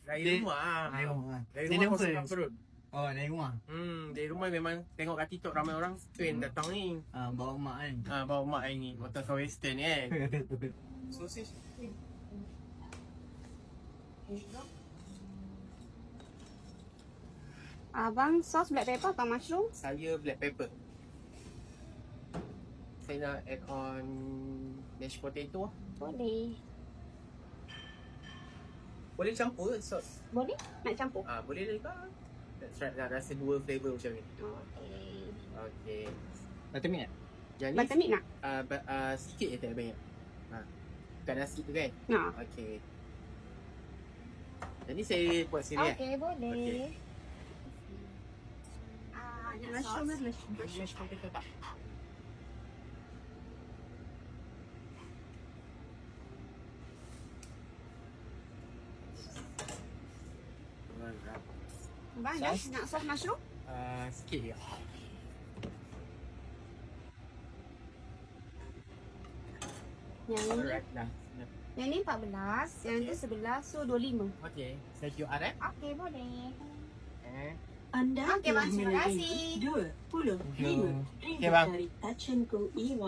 Dari rumah. Dari rumah. Dari Dia rumah nampak. masukkan perut. Oh, dari rumah. Dari rumah memang tengok kat TikTok ramai orang train datang ni. Bawa mak kan. Bawa mak ni. Motor kau western ni kan. Sosis. Abang sos black pepper atau mushroom? Saya black pepper. Saya nak add on mashed potato. Boleh. Boleh campur ke sos? Boleh? Nak campur? Boleh juga. Nak try nak rasa dua flavour macam ni. Okey. Okay. Buttermilk tak? Yang ni Buttermilk nak? sikit je tak banyak. Bukan nasi tu kan? Nak. Okay. Jadi saya buat sini kan? Okey, boleh. Okey. Mushroom dan Mashed potato tak? Abang nak sos mushroom? Sikit je. Yang ni, Alright dah. yang ni 14, yang tu 11, so 25. Okay. Saya QR Okey, boleh. Anda Okey, bang, terima telah kasih. melalui 25 Okay, bang. dari Touch 'n Go E1.